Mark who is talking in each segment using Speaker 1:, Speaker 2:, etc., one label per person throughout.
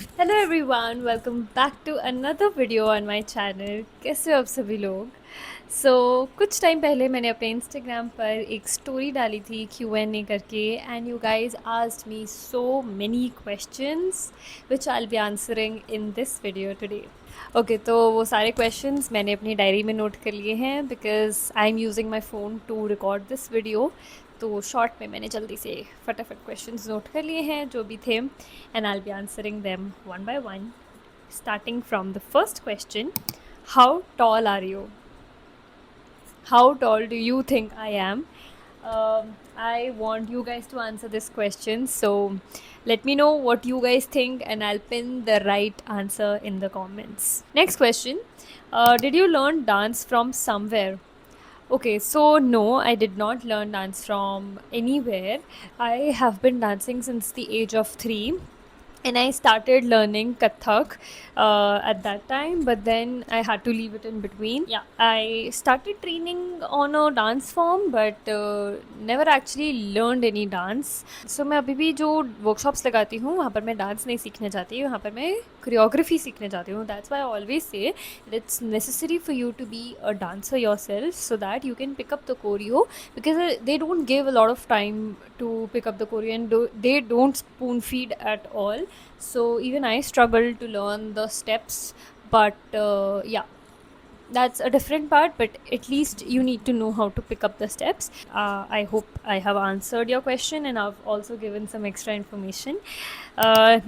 Speaker 1: Hello everyone, welcome back to another video on my channel. कैसे हो आप सभी लोग? कुछ टाइम पहले मैंने अपने इंस्टाग्राम पर एक स्टोरी डाली थी Q&A करके, and you guys asked me so many questions which I will be answering in this video today. Okay, तो वो सारे क्वेश्चंस मैंने अपनी डायरी में नोट कर लिए हैं because I am using my phone to record this video. तो शॉर्ट में मैंने जल्दी से फटाफट क्वेश्चंस नोट कर लिए हैं जो भी थे, and I will be answering them one by one, starting from the first question. How tall are you? How tall do you think I am? I want you guys to answer this question, so let me know what you guys think and I'll pin the right answer in the comments. Next question. Did you learn dance from somewhere? Okay, so no, I did not learn dance from anywhere. I have been dancing since the age of 3, and I started learning Kathak at that time, but then I had to leave it in between. Yeah, I started training on a dance form, but never actually learned any dance. So मैं अभी भी जो workshops लगाती हूँ वहाँ पर मैं dance नहीं सीखने जाती, वहाँ पर मैं choreography सीखने जाती हूँ. That's why I always say that it's necessary for you to be a dancer yourself so that you can pick up the choreo, because they don't give a lot of time to pick up the choreo, and they don't spoon feed at all. So even I struggled to learn the steps, but yeah, that's a different part, but at least you need to know how to pick up the steps. I hope I have answered your question and I've also given some extra information.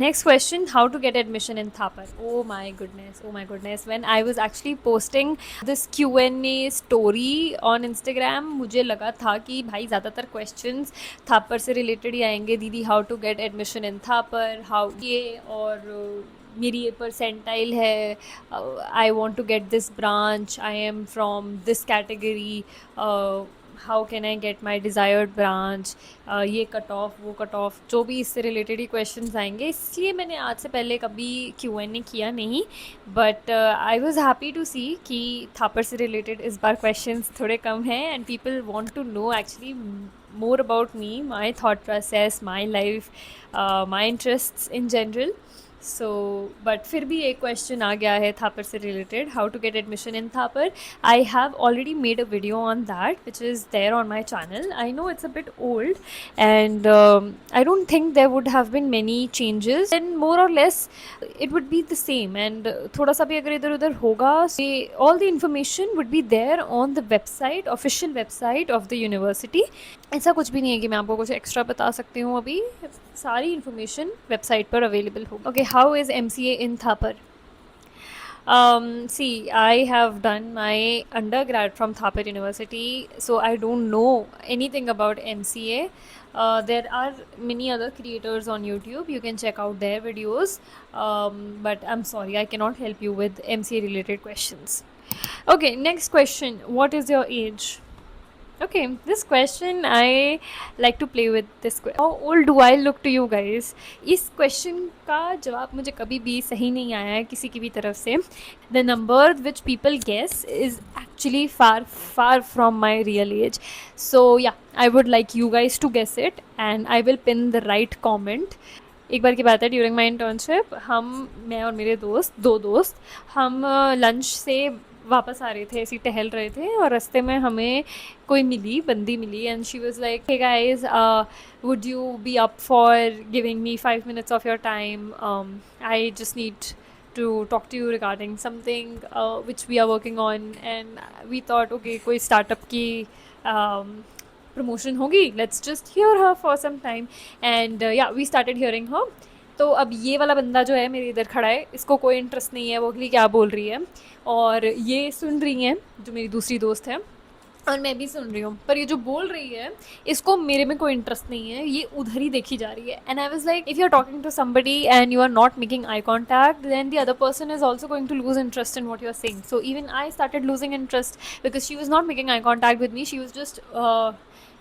Speaker 1: Next question. How to get admission in Thapar? Oh my goodness, oh my goodness. When I was actually posting this Q&A story on Instagram, मुझे लगा था कि भाई ज़्यादातर questions Thapar से related ही आएंगे. दीदी, how to get admission in Thapar, how ये, और मेरी ये परसेंटाइल है, I want to get this branch, I am from this category, how can I get my desired branch, ये कट ऑफ, वो कट ऑफ, जो भी इससे रिलेटेड ही क्वेश्चन आएंगे. इसलिए मैंने आज से पहले कभी Q&A किया नहीं, but I was happy to see कि थापर से रिलेटेड इस बार क्वेश्चन थोड़े कम हैं, and people want to know actually more about me, my thought process, my life, my interests in general. So but फिर भी एक क्वेश्चन आ गया है थापर से related, how to get admission in Thapar. I have already made a video on that which is there on my channel. I know it's a bit old, and I don't think there would have been many changes, and more or less it would be the same. And थोड़ा सा भी अगर इधर उधर होगा, all the information would be there on the website, official website of the university. ऐसा कुछ भी नहीं है कि मैं आपको कुछ एक्स्ट्रा बता सकती हूँ. अभी सारी इन्फॉर्मेशन वेबसाइट पर अवेलेबल हो. Okay, how is MCA in Thapar? See, I have done my undergrad from Thapar University, so I don't know anything about MCA. There are many other creators on YouTube. You can check out their videos. But I'm sorry, I cannot help you with MCA related questions. Okay, next question. What is your age? Okay, this question I like to play with this. How old do I look to you guys? इस question का जवाब मुझे कभी भी सही नहीं आया है किसी की भी तरफ से. The number which people guess is actually far from my real age. So yeah, I would like you guys to guess it and I will pin the right comment. एक बार की बात है, ड्यूरिंग माई इंटर्नशिप मैं और मेरे दो दोस्त हम लंच से वापस आ रहे थे, ऐसे टहल रहे थे, और रास्ते में हमें कोई बंदी मिली, and she was like, hey guys, would you be up for giving me 5 minutes of your time? I just need to talk to you regarding something which we are working on. And we thought, okay, कोई startup की promotion होगी, let's just hear her for some time. And yeah, we started hearing her. तो अब ये वाला बंदा जो है मेरे इधर खड़ा है, इसको कोई इंटरेस्ट नहीं है वो अगली क्या बोल रही है, और ये सुन रही हैं जो मेरी दूसरी दोस्त है, और मैं भी सुन रही हूँ, पर ये जो बोल रही है इसको मेरे में कोई इंटरेस्ट नहीं है, ये उधर ही देखी जा रही है. And I was like, if you are talking to somebody and you are not making eye contact, then the other person is also going to lose interest in what you are saying. So even I started losing interest because she was not making eye contact with me. She was just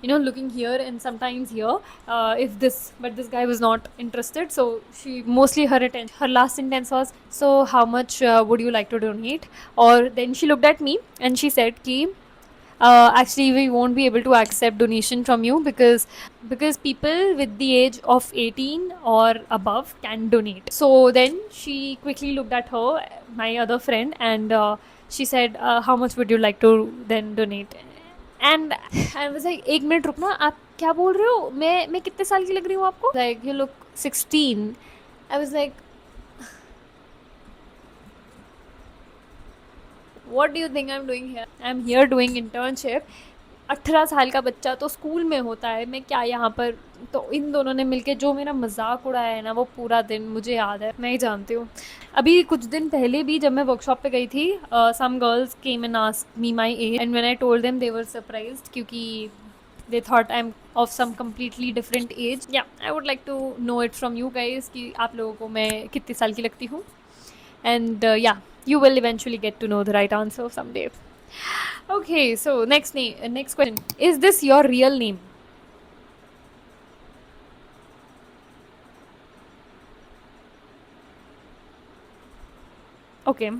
Speaker 1: looking here and sometimes here, but this guy was not interested. So she mostly, her last sentence was, so how much would you like to donate? Or then she looked at me and she said ki, actually we won't be able to accept donation from you because people with the age of 18 or above can donate. So then she quickly looked at her, my other friend, and she said, how much would you like to then donate? And I was like, एक minute रुकना, आप क्या बोल रहे हो? मैं कितने साल की लग रही हूँ आपको? Like, you look 16. I was like, what do you think I'm doing here? I'm here doing internship. 18 साल का बच्चा तो स्कूल में होता है, मैं क्या यहाँ पर? तो इन दोनों ने मिलके जो मेरा मजाक उड़ाया है ना, वो पूरा दिन मुझे याद है, मैं ही जानती हूँ। अभी कुछ दिन पहले भी जब मैं वर्कशॉप पे गई थी, some girls came and asked me my age and when I told them they were surprised क्योंकि they thought I'm of some completely different age. Yeah, I would like to know it from you guys कि आप लोगों को मैं कितने साल की लगती हूँ. And yeah, you will eventually get to know the right answer someday. Okay, so next question. Is this your real name? Okay.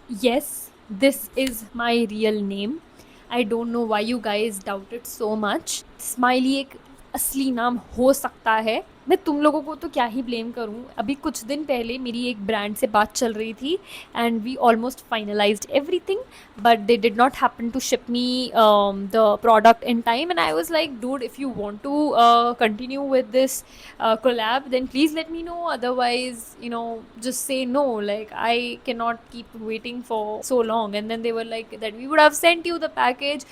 Speaker 1: Yes, this is my real name. I don't know why you guys doubt it so much. Smiley एक असली नाम हो सकता है. मैं तुम लोगों को तो क्या ही ब्लेम करूं. अभी कुछ दिन पहले मेरी एक ब्रांड से बात चल रही थी and we almost finalised everything, but they did not happen to ship me the product in time and I was like, dude, if you want to continue with this collab, then please let me know. Otherwise, just say no. Like, I cannot keep waiting for so long. And then they were like that we would have sent you the package,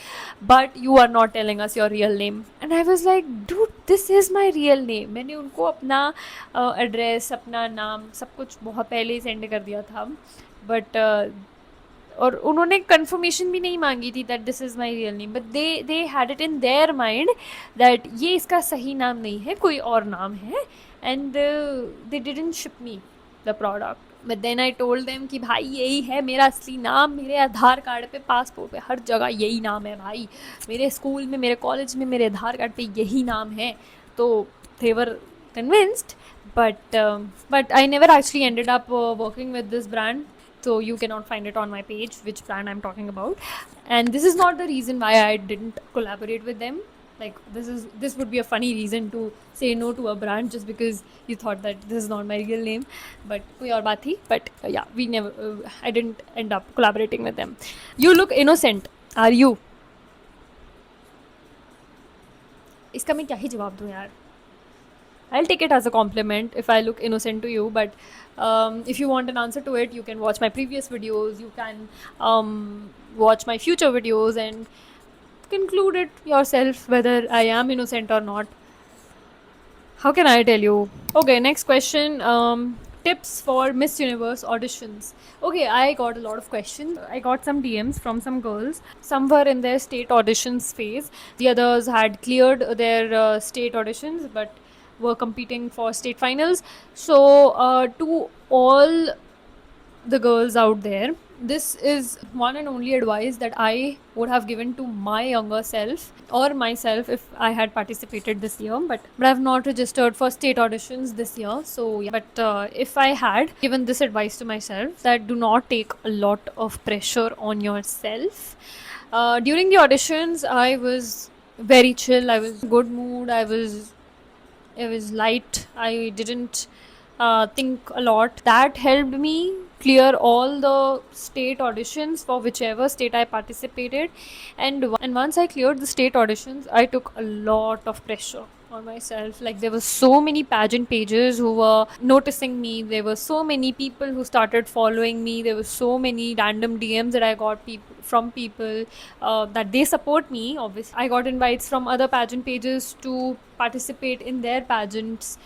Speaker 1: but you are not telling us your real name. And I was like, dude, this is my real name. मैंने उनको अपना address, अपना नाम, सब कुछ बहुत पहले ही send कर दिया था. बट और उन्होंने कंफर्मेशन भी नहीं मांगी थी that this is my real name, but they had it in their mind that ये इसका सही नाम नहीं है, कोई और नाम है. And they didn't ship me the product. But then I told them कि भाई यही है मेरा असली नाम, मेरे आधार कार्ड पे, पासपोर्ट पे, हर जगह यही नाम है भाई. मेरे स्कूल में, मेरे कॉलेज में, मेरे आधार कार्ड पे यही नाम है. तो they were convinced, but I never actually ended up working with this brand, so you cannot find it on my page which brand I'm talking about. And this is not the reason why I didn't collaborate with them. Like, this would be a funny reason to say no to a brand just because you thought that this is not my real name. But koi aur baat thi. But yeah, we never I didn't end up collaborating with them. You look innocent. Are you? इसका मैं क्या ही जवाब दूँ यार. I'll take it as a compliment if I look innocent to you, but if you want an answer to it, you can watch my previous videos, you can watch my future videos and conclude it yourself whether I am innocent or not. How can I tell you? Okay, next question. Tips for Miss Universe auditions. Okay, I got a lot of questions. I got some DMs from some girls. Some were in their state auditions phase. The others had cleared their state auditions but were competing for state finals. So to all the girls out there, this is one and only advice that I would have given to my younger self or myself if I had participated this year, but I've not registered for state auditions this year. So yeah, but if I had given this advice to myself, that do not take a lot of pressure on yourself. During the auditions, I was very chill. I was in good mood. It was light. I didn't think a lot. That helped me clear all the state auditions for whichever state I participated. And once I cleared the state auditions, I took a lot of pressure on myself. Like, there were so many pageant pages who were noticing me. There were so many people who started following me. There were so many random DMs that I got from people that they support me. Obviously, I got invites from other pageant pages to participate in their pageants.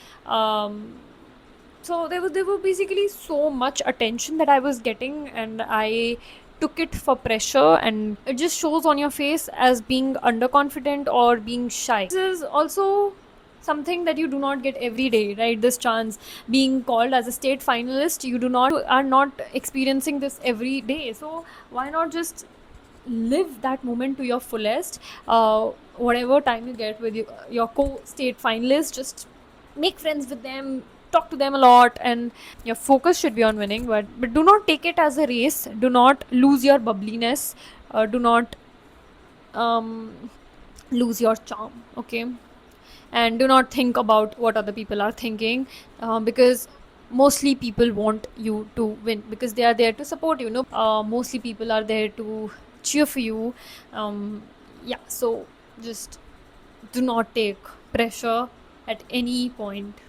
Speaker 1: So there were basically so much attention that I was getting, and I took it for pressure, and it just shows on your face as being underconfident or being shy. This is also something that you do not get every day, right? This chance, being called as a state finalist, are not experiencing this every day. So why not just live that moment to your fullest? Whatever time you get with your co-state finalists, just make friends with them, talk to them a lot, and your focus should be on winning, but do not take it as a race. Do not lose your bubbliness. Do not lose your charm, okay? And do not think about what other people are thinking, because mostly people want you to win because they are there to support you. Mostly people are there to cheer for you. Yeah, so just do not take pressure at any point.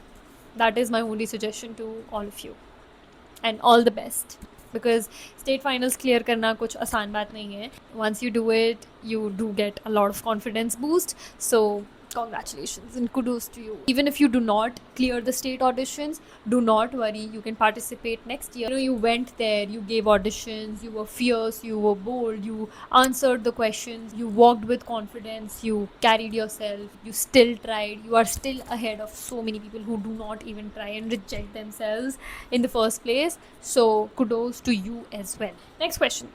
Speaker 1: That is my only suggestion to all of you. And all the best, because state finals clear करना कुछ आसान बात नहीं है. Once you do it, you do get a lot of confidence boost. So congratulations and kudos to you. Even if you do not clear the state auditions, do not worry, you can participate next year. You went there, you gave auditions, you were fierce, you were bold, you answered the questions, you walked with confidence, you carried yourself, you still tried, you are still ahead of so many people who do not even try and reject themselves in the first place. So kudos to you as well. Next question.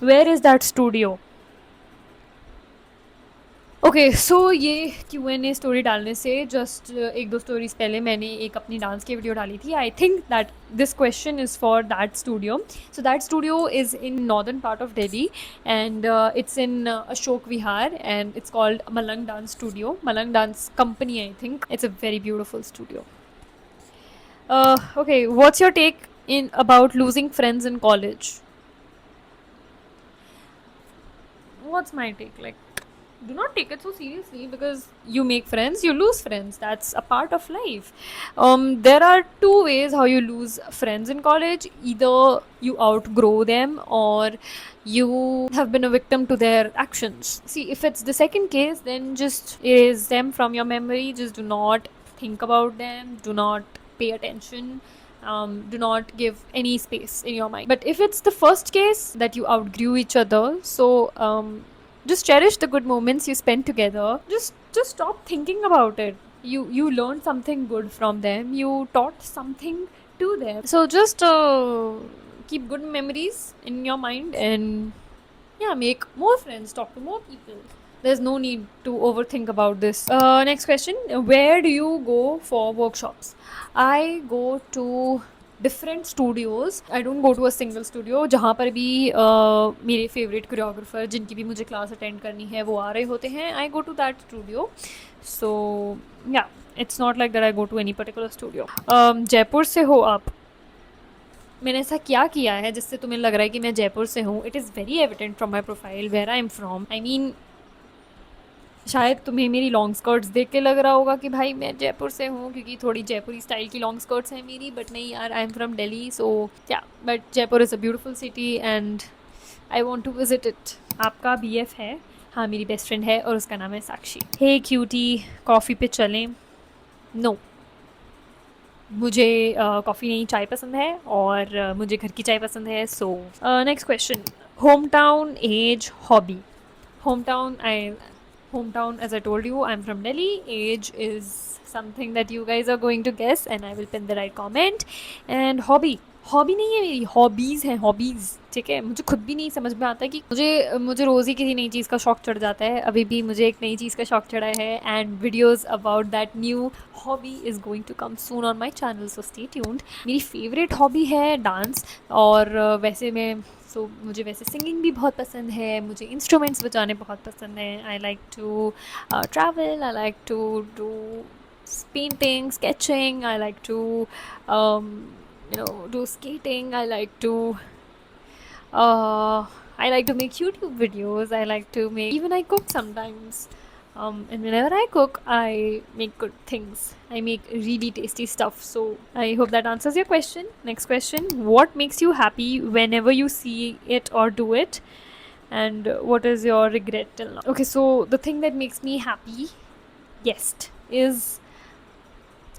Speaker 1: Where is that studio? Okay so ये Q&A story डालने से just एक दो stories पहले मैंने एक अपनी dance की वीडियो डाली थी. I think that this question is for that studio. So that studio is in northern part of Delhi and it's in Ashok Vihar and it's called Malang dance studio. Malang dance company, I think. It's a very beautiful studio. Okay, what's your take in about losing friends in college? What's my take? Like, do not take it so seriously, because you make friends, you lose friends. That's a part of life. There are two ways how you lose friends in college. Either you outgrow them, or you have been a victim to their actions. See, if it's the second case, then just erase them from your memory. Just do not think about them. Do not pay attention. Do not give any space in your mind. But if it's the first case, that you outgrew each other, so just cherish the good moments you spent together. Just stop thinking about it. You learned something good from them. You taught something to them. So just keep good memories in your mind, and yeah, make more friends, talk to more people. There's no need to overthink about this. Next question. Where do you go for workshops? I go to different studios. I don't go to a single studio. जहाँ पर भी मेरे favourite choreographer जिनकी भी मुझे class attend करनी है वो आ रहे होते हैं, I go to that studio. So yeah, it's not like that I go to any particular studio. Jaipur से हो आप? मैंने ऐसा क्या किया है जिससे तुम्हें लग रहा है कि मैं जयपुर से हूँ? It is very evident from my profile where I am from. I mean, शायद तुम्हें मेरी लॉन्ग स्कर्ट्स देख के लग रहा होगा कि भाई मैं जयपुर से हूँ, क्योंकि थोड़ी जयपुरी स्टाइल की लॉन्ग स्कर्ट्स हैं मेरी. बट नहीं यार, I am from Delhi. So yeah, but Jaipur is a beautiful city and I want to visit it. आपका BF है? हाँ, मेरी बेस्ट फ्रेंड है और उसका नाम है साक्षी. हे क्यूटी, कॉफ़ी पे चलें? नो, मुझे कॉफ़ी नहीं, चाय पसंद है, और मुझे घर की चाय पसंद है. So next question. Home town, age, hobby. Hometown, as I told you, I'm from Delhi. Age is something that you guys are going to guess, and I will pin the right comment. And hobby नहीं है मेरी, hobbies हैं, hobbies. ठीक है, मुझे खुद भी नहीं समझ में आता कि मुझे रोज़ ही किसी नई चीज़ का शौक़ चढ़ जाता है. अभी भी मुझे एक नई चीज़ का शौक़ चढ़ा है, and videos about that new hobby is going to come soon on my channel, so stay tuned. मेरी फेवरेट हॉबी है डांस, और वैसे मुझे वैसे सिंगिंग भी बहुत पसंद है, मुझे इंस्ट्रूमेंट्स बजाने बहुत पसंद हैं. I like to travel, I like to do painting, sketching, I like to do skating, I like to make YouTube videos, I like to make, even I cook sometimes. And whenever I cook, I make good things. I make really tasty stuff. So I hope that answers your question. Next question. What makes you happy whenever you see it or do it? And what is your regret till now? Okay, so the thing that makes me happy, yes, is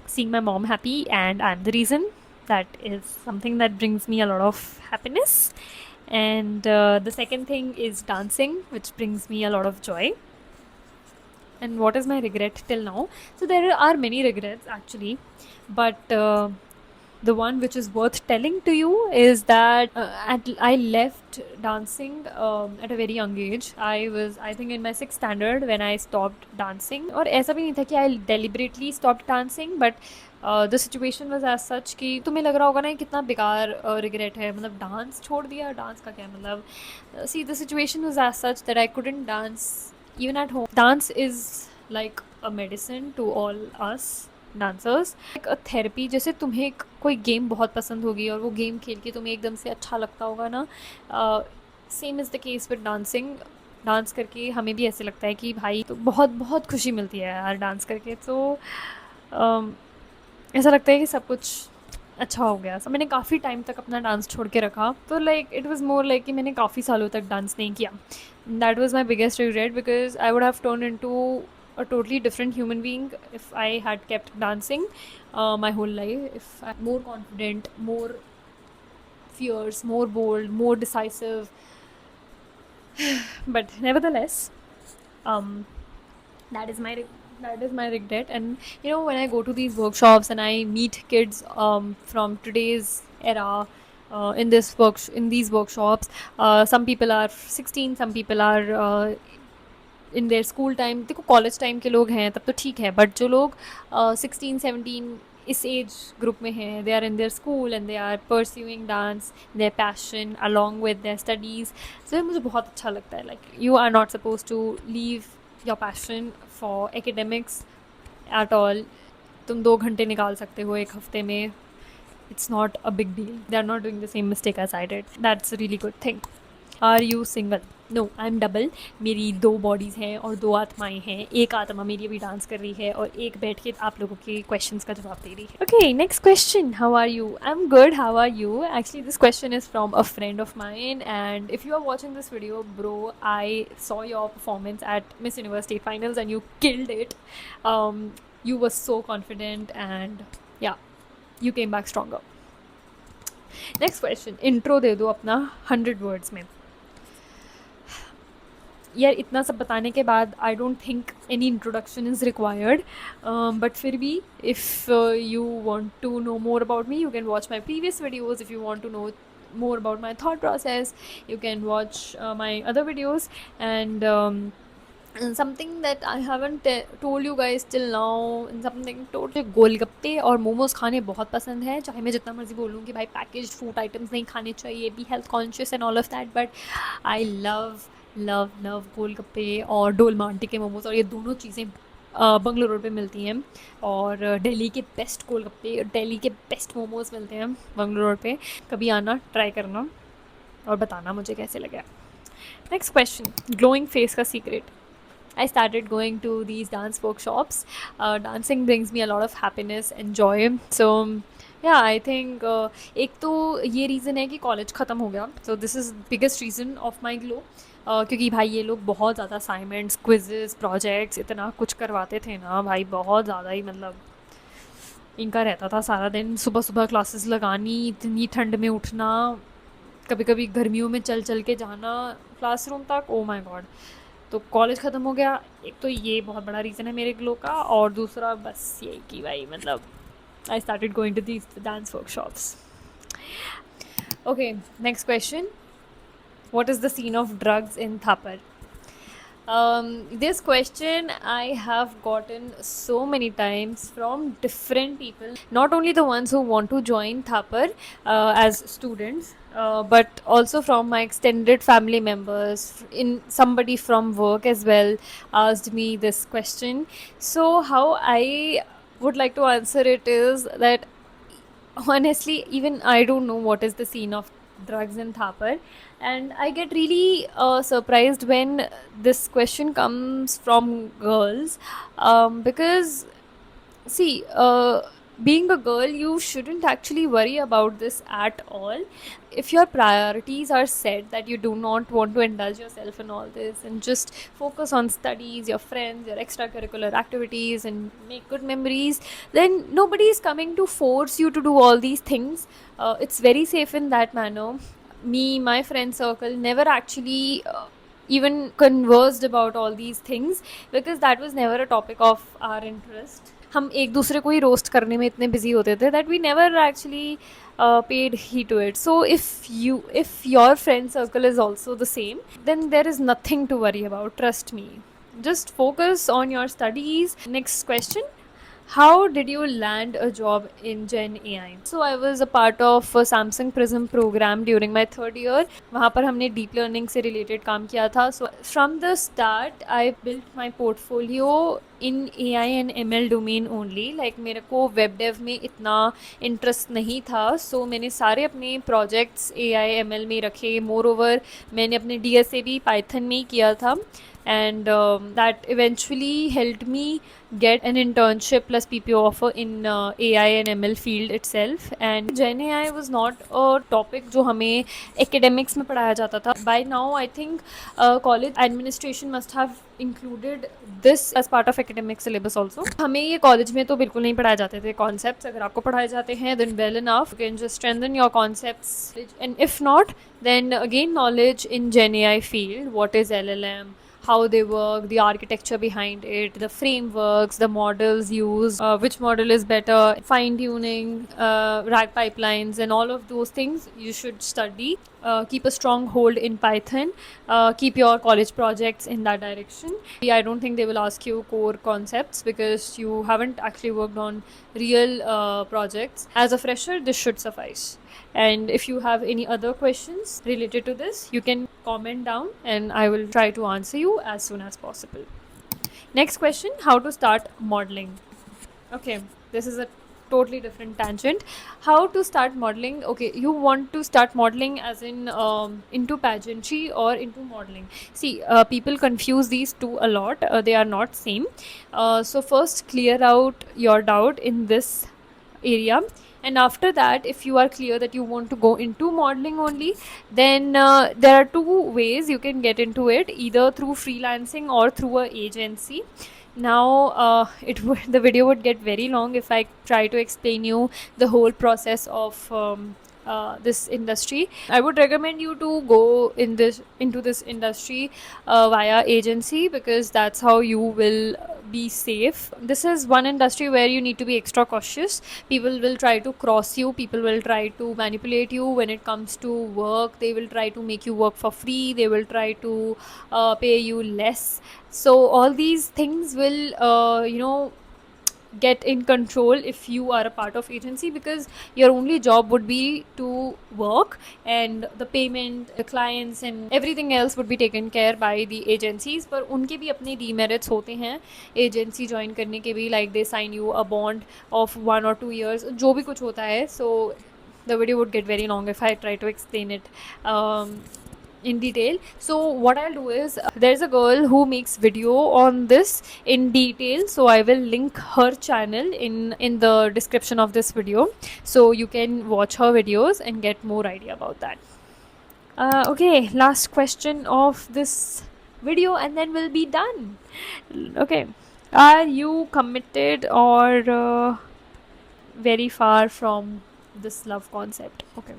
Speaker 1: seeing my mom happy, and I'm the reason. That is something that brings me a lot of happiness. And the second thing is dancing, which brings me a lot of joy. And what is my regret till now? So there are many regrets actually, but The one which is worth telling to you is that I left dancing at a very young age. I think in my sixth standard when I stopped dancing. और ऐसा भी नहीं था कि I deliberately stopped dancing, but the situation was as such कि तुम्हें लग रहा होगा ना ये कितना बेकार regret है, मतलब डांस छोड़ दिया, डांस का क्या मतलब. See, the situation was as such that I couldn't dance even at home. Dance is like a medicine to all us dancers, एक थेरेपी. जैसे तुम्हें कोई गेम बहुत पसंद होगी और वो गेम खेल के तुम्हें एकदम से अच्छा लगता होगा ना, same is the case with dancing. Dance करके हमें भी ऐसे लगता है कि भाई तो बहुत बहुत खुशी मिलती है यार डांस करके. तो ऐसा लगता है कि सब कुछ अच्छा हो गया. मैंने काफ़ी टाइम तक अपना डांस छोड़ के रखा, तो like it was more like कि मैंने काफ़ी सालों तक डांस नहीं किया. That was my biggest regret because I would have turn into a totally different human being if I had kept dancing my whole life. If I'm more confident, more fierce, more bold, more decisive. But nevertheless, um, that is my that is my regret. And you know, when I go to these workshops and I meet kids from today's era in these workshops, some people are 16, some people are in their school time. देखो college time के लोग हैं तब तो ठीक है, but जो लोग 16-17 इस एज ग्रुप में हैं, they are in their school and they are pursuing dance, their passion along with their studies. So मुझे बहुत अच्छा लगता है. Like you are not suppose to leave your passion for academics at all. तुम 2 घंटे निकाल सकते हो एक हफ्ते में. It's not a big deal. They are not doing the same mistake as I did. That's a really good thing. Are you single? No, I am double. मेरी 2 bodies हैं और 2 आत्माएं हैं. एक आत्मा मेरी अभी डांस कर रही है और एक बैठ के आप लोगों के क्वेश्चंस का जवाब दे रही है. Okay, next question. How are you? I am good. How are you? Actually this question is from a friend of mine, and if you are watching this video bro, I saw your performance at Miss Universe state finals and you killed it. You were so confident and yeah, you came back stronger. Next question. Intro दे दो अपना 100 words में. यार इतना सब बताने के बाद I don't think any introduction is required, but फिर भी if you want to know more about me you can watch my previous videos. If you want to know more about my thought process you can watch my other videos. And something that I haven't told you guys till now, and something totally, गोलगप्पे और मोमोज खाने बहुत पसंद है. चाहे मैं जितना मर्जी बोलूँ कि भाई पैकेज्ड फूड आइटम्स नहीं खाने चाहिए, be health conscious and all of that, but I love love love golgappe और डोलमा आंटी के मोमोज. और ये दोनों चीज़ें बंगलोर रोड पे मिलती हैं. और दिल्ली के बेस्ट गोलगप्पे, दिल्ली के बेस्ट मोमोज मिलते हैं बंगलोर रोड पे. कभी आना, ट्राई करना और बताना मुझे कैसे लगा. Next question. ग्लोइंग फेस का secret. I started going to these dance workshops. Dancing brings me a lot of happiness and joy. So yeah, I think एक तो ये रीज़न है कि कॉलेज ख़त्म हो गया. So this is biggest reason of my glow. क्योंकि भाई ये लोग बहुत ज़्यादा असाइनमेंट्स, क्विजेस, प्रोजेक्ट्स इतना कुछ करवाते थे ना भाई, बहुत ज़्यादा ही. मतलब इनका रहता था सारा दिन सुबह सुबह क्लासेस लगानी, इतनी ठंड में उठना, कभी कभी गर्मियों में चल चल के जाना क्लासरूम तक. Oh my God. तो कॉलेज ख़त्म हो गया. एक तो ये बहुत बड़ा रीज़न है मेरे ग्लो का, और दूसरा बस यही कि भाई मतलब I started going to these dance workshops. Okay, next question. What is the scene of drugs in Thapar? This question I have gotten so many times from different people, not only the ones who want to join Thapar as students, but also from my extended family members. Somebody from work as well asked me this question. So how I would like to answer it is that honestly even I don't know what is the scene of drugs in Thapar, and I get really surprised when this question comes from girls, because see, being a girl you shouldn't actually worry about this at all. If your priorities are set that you do not want to indulge yourself in all this and just focus on studies, your friends, your extracurricular activities, and make good memories, then nobody is coming to force you to do all these things. It's very safe in that manner. Me, my friend circle never actually even conversed about all these things because that was never a topic of our interest. हम एक दूसरे को ही roast करने में इतने busy होते थे that we never actually paid heed to it. So if your friend circle is also the same, then there is nothing to worry about, trust me. Just focus on your studies. Next question: how did you land a job in Gen AI? So I was a part of a Samsung Prism program during my third year. वहाँ पर हमने deep learning से related काम किया था. So from the start, I built my portfolio in AI and ML domain only. Like मेरे को web dev में इतना interest नहीं था. So मैंने सारे अपने projects AI ML में रखे. Moreover, मैंने अपने DSA भी Python में ही किया था. And that eventually helped me get an internship plus PPO offer in AI and ML field itself. And Gen AI was not a topic जो हमें academics में पढ़ाया जाता था. By now I think college administration must have included this as part of academic syllabus also. हमें ये college में तो बिल्कुल नहीं पढ़ाए जाते थे concepts. अगर आपको पढ़ाए जाते हैं then well enough, you can just strengthen your concepts. And if not, then gain knowledge in Gen AI field. What is LLM? How they work, the architecture behind it, the frameworks, the models used, which model is better, fine tuning, RAG pipelines, and all of those things you should study. Keep a strong hold in Python. Keep your college projects in that direction. I don't think they will ask you core concepts because you haven't actually worked on real projects. As a fresher, this should suffice. And if you have any other questions related to this, you can comment down and I will try to answer you as soon as possible. Next question: how to start modeling? Okay, this is a totally different tangent. How to start modeling? Okay, you want to start modeling as in into pageantry or into modeling. See, people confuse these two a lot. They are not same. So first clear out your doubt in this area, and after that, if you are clear that you want to go into modeling only, then there are two ways you can get into it, either through freelancing or through a agency. Now the video would get very long if I try to explain you the whole process of this industry. I would recommend you to go into this industry via agency, because that's how you will be safe. This is one industry where you need to be extra cautious. People will try to cross you, people will try to manipulate you when it comes to work. They will try to make you work for free, they will try to pay you less. So all these things will get in control if you are a part of agency, because your only job would be to work, and the payment, the clients and everything else would be taken care by the agencies. पर उनके भी अपने demerits होते हैं agency join करने के भी, like they sign you a bond of 1 or 2 years, जो भी कुछ होता है. So the video would get very long if I try to explain it in detail. So what I'll do is, there's a girl who makes video on this in detail, so I will link her channel in the description of this video, so you can watch her videos and get more idea about that. Okay, last question of this video and then we'll be done. Okay, are you committed or very far from this love concept? Okay,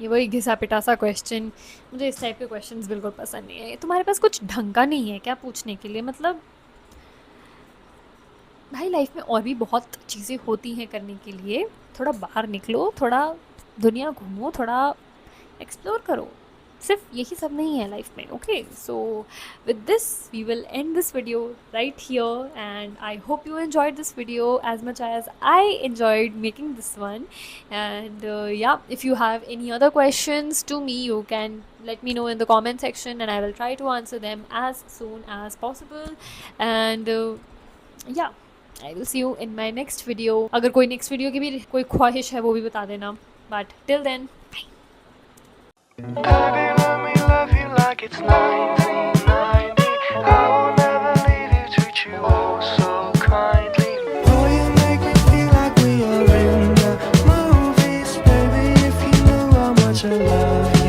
Speaker 1: ये वही घिसा पिटासा question. मुझे इस type के questions बिल्कुल पसंद नहीं है. तुम्हारे पास कुछ ढंग का नहीं है क्या पूछने के लिए? मतलब भाई, लाइफ में और भी बहुत चीज़ें होती हैं करने के लिए. थोड़ा बाहर निकलो, थोड़ा दुनिया घूमो, थोड़ा एक्सप्लोर करो. सिर्फ यही सब नहीं है लाइफ में. Okay, so with this we will end this video right here, and I hope you enjoyed this video as much as I enjoyed making this one. And yeah, if you have any other questions to me, you can let me know in the comment section and I will try to answer them as soon as possible. And yeah, I will see you in my next video. अगर कोई next video की भी कोई ख्वाहिश है वो भी बता देना. But till then, bye.
Speaker 2: Baby, let me love you like it's 1990. I will never leave you, treat you oh so kindly. Oh, you make me feel like we are in the movies. Baby, if you knew how much I love you.